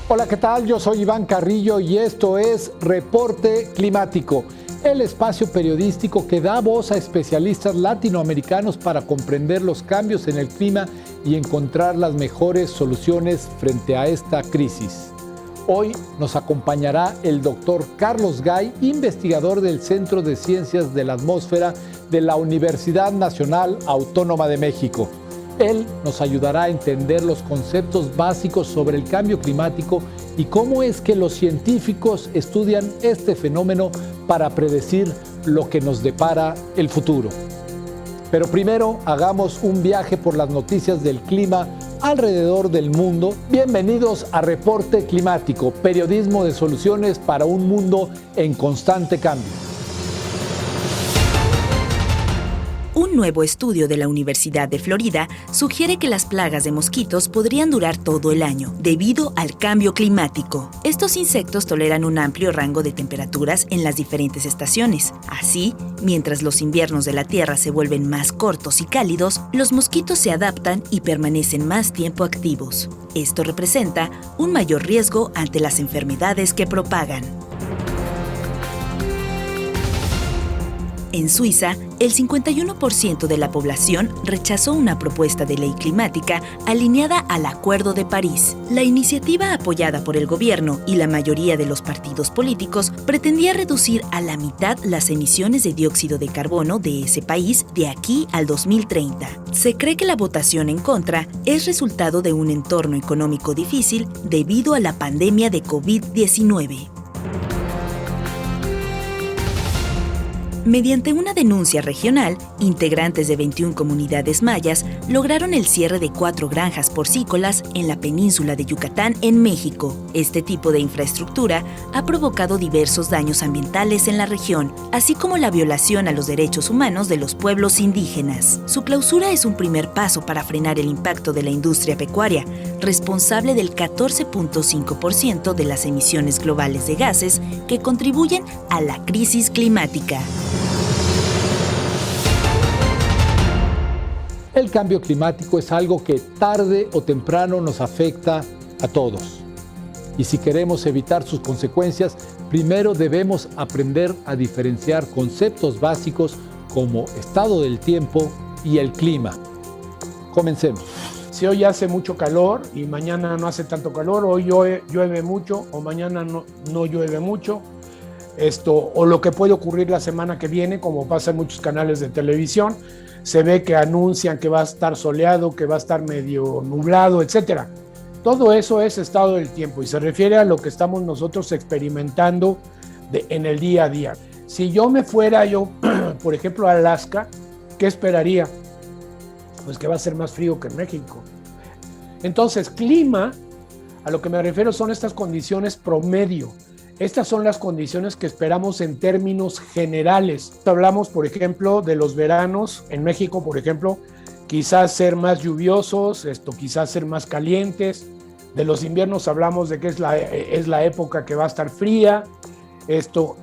Hola, ¿qué tal? Yo soy Iván Carrillo y esto es Reporte Climático, el espacio periodístico que da voz a especialistas latinoamericanos para comprender los cambios en el clima y encontrar las mejores soluciones frente a esta crisis. Hoy nos acompañará el doctor Carlos Gay, investigador del Centro de Ciencias de la Atmósfera de la Universidad Nacional Autónoma de México. Él nos ayudará a entender los conceptos básicos sobre el cambio climático y cómo es que los científicos estudian este fenómeno para predecir lo que nos depara el futuro. Pero primero hagamos un viaje por las noticias del clima alrededor del mundo. Bienvenidos a Reporte Climático, periodismo de soluciones para un mundo en constante cambio. Un nuevo estudio de la Universidad de Florida sugiere que las plagas de mosquitos podrían durar todo el año, debido al cambio climático. Estos insectos toleran un amplio rango de temperaturas en las diferentes estaciones. Así, mientras los inviernos de la Tierra se vuelven más cortos y cálidos, los mosquitos se adaptan y permanecen más tiempo activos. Esto representa un mayor riesgo ante las enfermedades que propagan. En Suiza, el 51% de la población rechazó una propuesta de ley climática alineada al Acuerdo de París. La iniciativa, apoyada por el gobierno y la mayoría de los partidos políticos, pretendía reducir a la mitad las emisiones de dióxido de carbono de ese país de aquí al 2030. Se cree que la votación en contra es resultado de un entorno económico difícil debido a la pandemia de COVID-19. Mediante una denuncia regional, integrantes de 21 comunidades mayas lograron el cierre de 4 granjas porcícolas en la península de Yucatán, en México. Este tipo de infraestructura ha provocado diversos daños ambientales en la región, así como la violación a los derechos humanos de los pueblos indígenas. Su clausura es un primer paso para frenar el impacto de la industria pecuaria, responsable del 14.5% de las emisiones globales de gases que contribuyen a la crisis climática. El cambio climático es algo que tarde o temprano nos afecta a todos. Y si queremos evitar sus consecuencias, primero debemos aprender a diferenciar conceptos básicos como estado del tiempo y el clima. Comencemos. Si hoy hace mucho calor y mañana no hace tanto calor, hoy llueve mucho o mañana no llueve mucho, o lo que puede ocurrir la semana que viene, como pasa en muchos canales de televisión, se ve que anuncian que va a estar soleado, que va a estar medio nublado, etc. Todo eso es estado del tiempo y se refiere a lo que estamos nosotros experimentando en el día a día. Si yo me fuera, por ejemplo, a Alaska, ¿qué esperaría? Pues que va a ser más frío que en México. Entonces, clima, a lo que me refiero son estas condiciones promedio. Estas son las condiciones que esperamos en términos generales. Hablamos, por ejemplo, de los veranos en México, por ejemplo, quizás ser más lluviosos, quizás ser más calientes. De los inviernos hablamos de que es la época que va a estar fría. Esto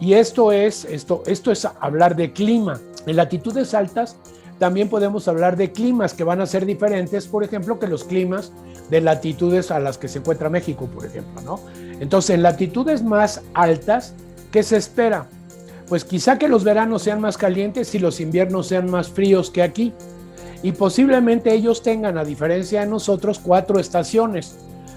es hablar de clima. En latitudes altas también podemos hablar de climas que van a ser diferentes, por ejemplo, que los climas de latitudes a las que se encuentra México, por ejemplo, ¿no? Entonces, en latitudes más altas, ¿qué se espera? Pues quizá que los veranos sean más calientes y los inviernos sean más fríos que aquí. Y posiblemente ellos tengan, a diferencia de nosotros, 4 estaciones: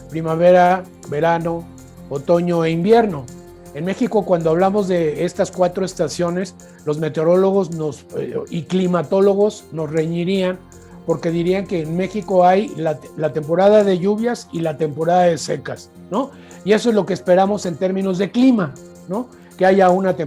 primavera, verano, otoño e invierno. En México, cuando hablamos de estas 4 estaciones, los meteorólogos y climatólogos nos reñirían porque dirían que en México hay la temporada de lluvias y la temporada de secas, ¿no? Y eso es lo que esperamos en términos de clima, ¿no? Que haya una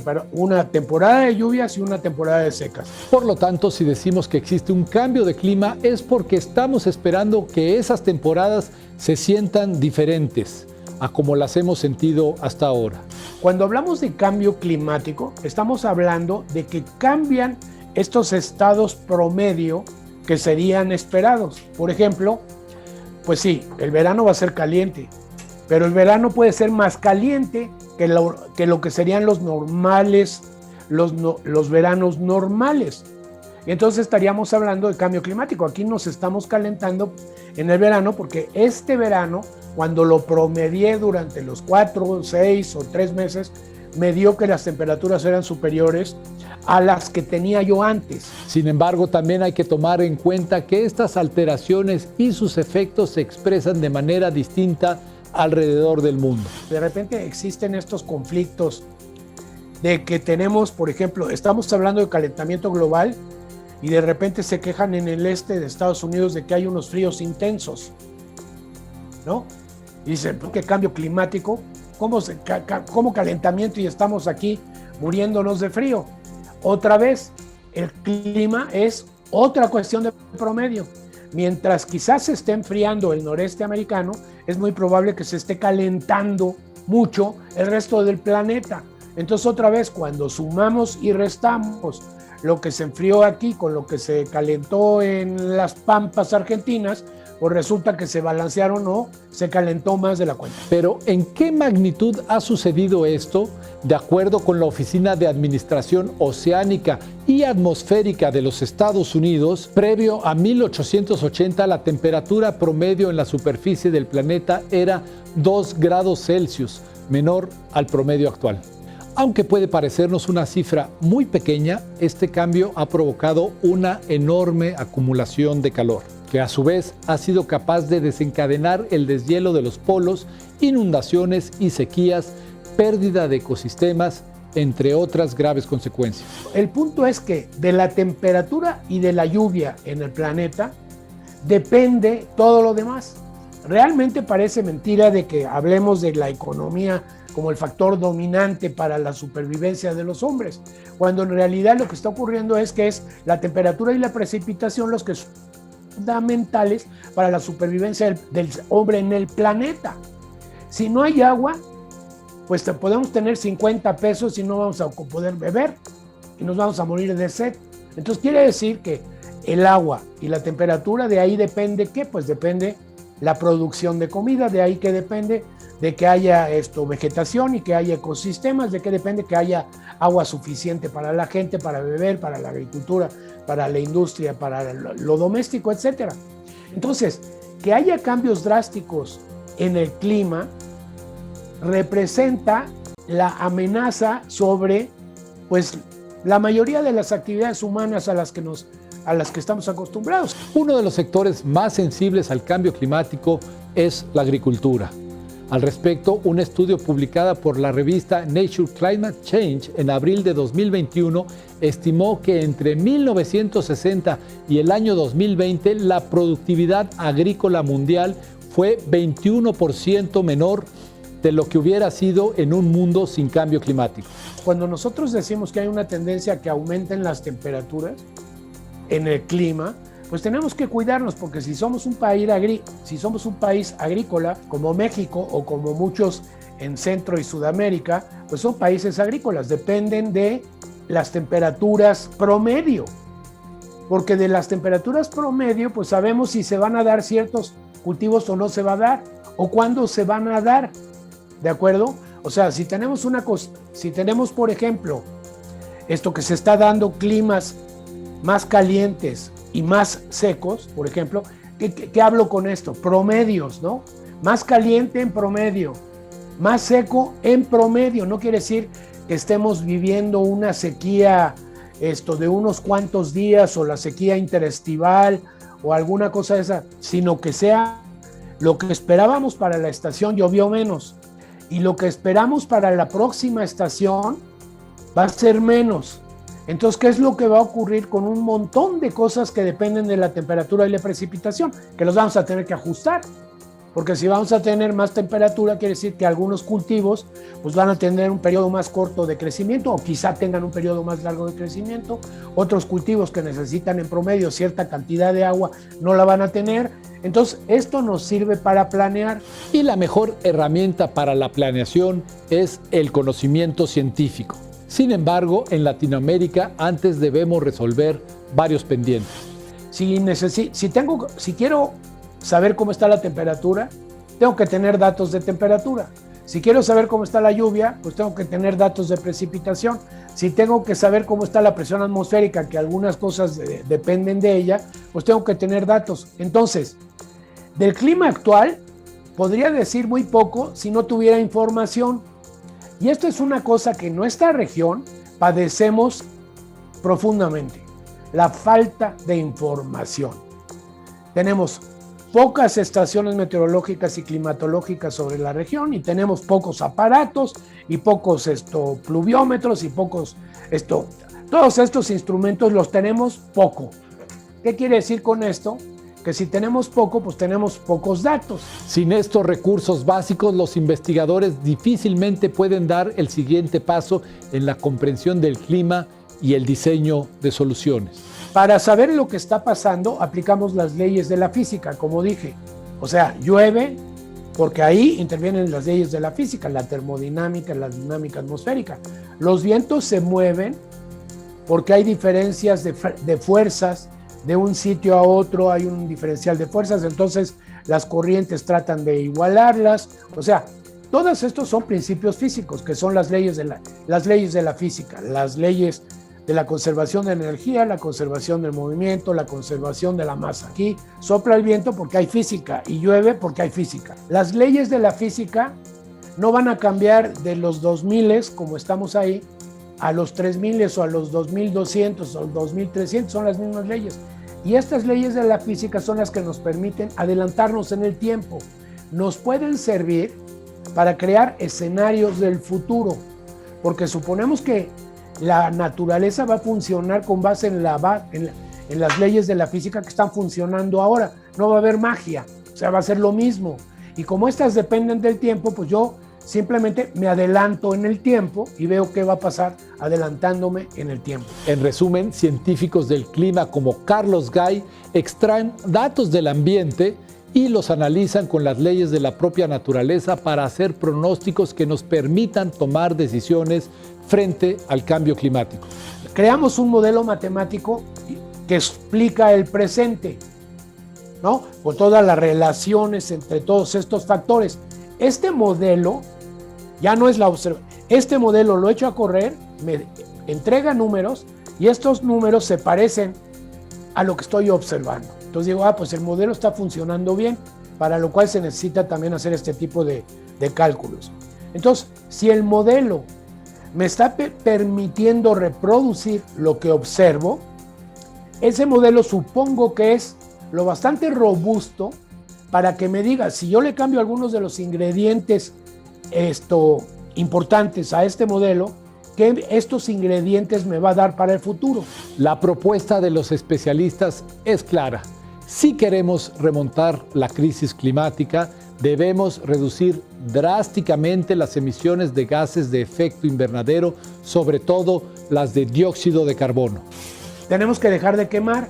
temporada de lluvias y una temporada de secas. Por lo tanto, si decimos que existe un cambio de clima, es porque estamos esperando que esas temporadas se sientan diferentes a como las hemos sentido hasta ahora. Cuando hablamos de cambio climático, estamos hablando de que cambian estos estados promedio que serían esperados. Por ejemplo, pues sí, el verano va a ser caliente, pero el verano puede ser más caliente que lo que serían los normales, los veranos normales. Y entonces estaríamos hablando de cambio climático. Aquí nos estamos calentando en el verano, porque este verano, cuando lo promedié durante los 4, 6 o 3 meses, me dio que las temperaturas eran superiores a las que tenía yo antes. Sin embargo, también hay que tomar en cuenta que estas alteraciones y sus efectos se expresan de manera distinta alrededor del mundo. De repente existen estos conflictos de que tenemos, por ejemplo, estamos hablando de calentamiento global y de repente se quejan en el este de Estados Unidos de que hay unos fríos intensos, ¿no? Y dicen, ¿qué cambio climático? ¿Cómo calentamiento y estamos aquí muriéndonos de frío? Otra vez, el clima es otra cuestión de promedio. Mientras quizás se esté enfriando el noreste americano, es muy probable que se esté calentando mucho el resto del planeta. Entonces, otra vez, cuando sumamos y restamos lo que se enfrió aquí con lo que se calentó en las pampas argentinas, pues resulta que se balancearon o se calentó más de la cuenta. Pero, ¿en qué magnitud ha sucedido esto? De acuerdo con la Oficina de Administración Oceánica y Atmosférica de los Estados Unidos, previo a 1880, la temperatura promedio en la superficie del planeta era 2 grados Celsius, menor al promedio actual. Aunque puede parecernos una cifra muy pequeña, este cambio ha provocado una enorme acumulación de calor, que a su vez ha sido capaz de desencadenar el deshielo de los polos, inundaciones y sequías, pérdida de ecosistemas, entre otras graves consecuencias. El punto es que de la temperatura y de la lluvia en el planeta depende todo lo demás. Realmente parece mentira de que hablemos de la economía como el factor dominante para la supervivencia de los hombres, cuando en realidad lo que está ocurriendo es que es la temperatura y la precipitación los que son fundamentales para la supervivencia del hombre en el planeta. Si no hay agua, pues podemos tener 50 pesos y no vamos a poder beber y nos vamos a morir de sed. Entonces quiere decir que el agua y la temperatura, de ahí depende ¿qué? Pues depende la producción de comida, de ahí que depende de que haya vegetación y que haya ecosistemas, de que depende que haya agua suficiente para la gente, para beber, para la agricultura, para la industria, para lo doméstico, etc. Entonces, que haya cambios drásticos en el clima representa la amenaza sobre, pues, la mayoría de las actividades humanas a las que estamos acostumbrados. Uno de los sectores más sensibles al cambio climático es la agricultura. Al respecto, un estudio publicado por la revista Nature Climate Change en abril de 2021 estimó que entre 1960 y el año 2020 la productividad agrícola mundial fue 21% menor de lo que hubiera sido en un mundo sin cambio climático. Cuando nosotros decimos que hay una tendencia a que aumenten las temperaturas en el clima, pues tenemos que cuidarnos, porque si somos un país agrícola, como México o como muchos en Centro y Sudamérica, pues son países agrícolas, dependen de las temperaturas promedio, porque de las temperaturas promedio, pues sabemos si se van a dar ciertos cultivos o no se va a dar, o cuándo se van a dar, ¿de acuerdo? O sea, si tenemos por ejemplo, esto que se está dando climas más calientes y más secos, por ejemplo, ¿qué hablo con esto? Promedios, ¿no? Más caliente en promedio, más seco en promedio. No quiere decir que estemos viviendo una sequía de unos cuantos días o la sequía interestival o alguna cosa de esa, sino que sea lo que esperábamos para la estación llovió menos y lo que esperamos para la próxima estación va a ser menos. Entonces, ¿qué es lo que va a ocurrir con un montón de cosas que dependen de la temperatura y la precipitación? Que los vamos a tener que ajustar, porque si vamos a tener más temperatura, quiere decir que algunos cultivos pues van a tener un periodo más corto de crecimiento o quizá tengan un periodo más largo de crecimiento. Otros cultivos que necesitan en promedio cierta cantidad de agua no la van a tener. Entonces, esto nos sirve para planear. Y la mejor herramienta para la planeación es el conocimiento científico. Sin embargo, en Latinoamérica antes debemos resolver varios pendientes. Si quiero saber cómo está la temperatura, tengo que tener datos de temperatura. Si quiero saber cómo está la lluvia, pues tengo que tener datos de precipitación. Si tengo que saber cómo está la presión atmosférica, que algunas cosas dependen de ella, pues tengo que tener datos. Entonces, del clima actual, podría decir muy poco si no tuviera información. Y esto es una cosa que en nuestra región padecemos profundamente, la falta de información. Tenemos pocas estaciones meteorológicas y climatológicas sobre la región y tenemos pocos aparatos y pocos pluviómetros y pocos todos estos instrumentos los tenemos poco. ¿Qué quiere decir con esto? Que si tenemos poco, pues tenemos pocos datos. Sin estos recursos básicos, los investigadores difícilmente pueden dar el siguiente paso en la comprensión del clima y el diseño de soluciones. Para saber lo que está pasando, aplicamos las leyes de la física, como dije. O sea, llueve porque ahí intervienen las leyes de la física, la termodinámica, la dinámica atmosférica. Los vientos se mueven porque hay diferencias de fuerzas. De un sitio a otro hay un diferencial de fuerzas, entonces las corrientes tratan de igualarlas. O sea, todos estos son principios físicos, que son las leyes de la física, las leyes de la conservación de energía, la conservación del movimiento, la conservación de la masa. Aquí sopla el viento porque hay física y llueve porque hay física. Las leyes de la física no van a cambiar de los 2000, como estamos ahí, a los 3000 o a los 2200 o 2300, son las mismas leyes. Y estas leyes de la física son las que nos permiten adelantarnos en el tiempo. Nos pueden servir para crear escenarios del futuro, porque suponemos que la naturaleza va a funcionar con base en las leyes de la física que están funcionando ahora. No va a haber magia, o sea, va a ser lo mismo. Y como estas dependen del tiempo, pues yo simplemente me adelanto en el tiempo y veo qué va a pasar adelantándome en el tiempo. En resumen, científicos del clima como Carlos Gay extraen datos del ambiente y los analizan con las leyes de la propia naturaleza para hacer pronósticos que nos permitan tomar decisiones frente al cambio climático. Creamos un modelo matemático que explica el presente, ¿no? Con todas las relaciones entre todos estos factores. Este modelo ya no es la observación. Este modelo lo echo a correr, me entrega números y estos números se parecen a lo que estoy observando. Entonces digo, pues el modelo está funcionando bien, para lo cual se necesita también hacer este tipo de cálculos. Entonces, si el modelo me está permitiendo reproducir lo que observo, ese modelo supongo que es lo bastante robusto para que me diga, si yo le cambio algunos de los ingredientes importantes a este modelo, ¿qué estos ingredientes me va a dar para el futuro? La propuesta de los especialistas es clara. Si queremos remontar la crisis climática, debemos reducir drásticamente las emisiones de gases de efecto invernadero, sobre todo las de dióxido de carbono. Tenemos que dejar de quemar,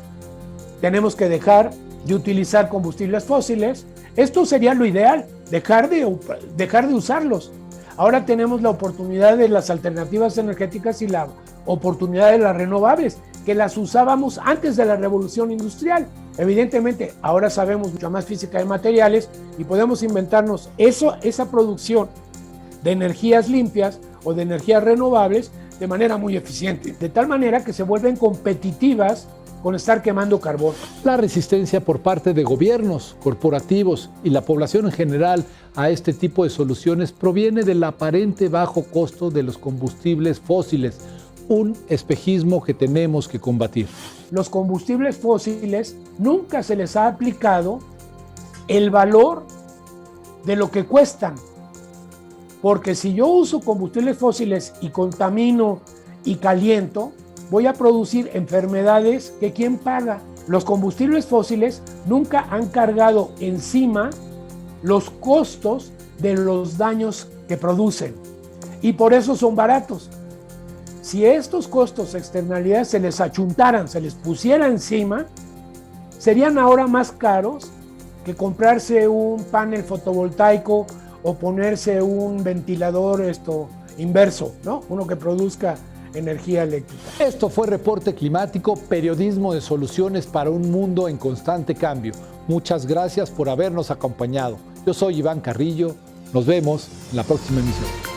tenemos que dejar de utilizar combustibles fósiles. Esto sería lo ideal, dejar de usarlos. Ahora tenemos la oportunidad de las alternativas energéticas y la oportunidad de las renovables, que las usábamos antes de la revolución industrial. Evidentemente, ahora sabemos mucho más física de materiales y podemos inventarnos esa producción de energías limpias o de energías renovables de manera muy eficiente, de tal manera que se vuelven competitivas con estar quemando carbón. La resistencia por parte de gobiernos, corporativos y la población en general a este tipo de soluciones proviene del aparente bajo costo de los combustibles fósiles, un espejismo que tenemos que combatir. Los combustibles fósiles nunca se les ha aplicado el valor de lo que cuestan, porque si yo uso combustibles fósiles y contamino y caliento, voy a producir enfermedades que ¿quién paga? Los combustibles fósiles nunca han cargado encima los costos de los daños que producen y por eso son baratos. Si estos costos, externalidades, se les achuntaran, se les pusiera encima, serían ahora más caros que comprarse un panel fotovoltaico o ponerse un ventilador inverso, ¿no? Uno que produzca energía eléctrica. Esto fue Reporte Climático, periodismo de soluciones para un mundo en constante cambio. Muchas gracias por habernos acompañado. Yo soy Iván Carrillo. Nos vemos en la próxima emisión.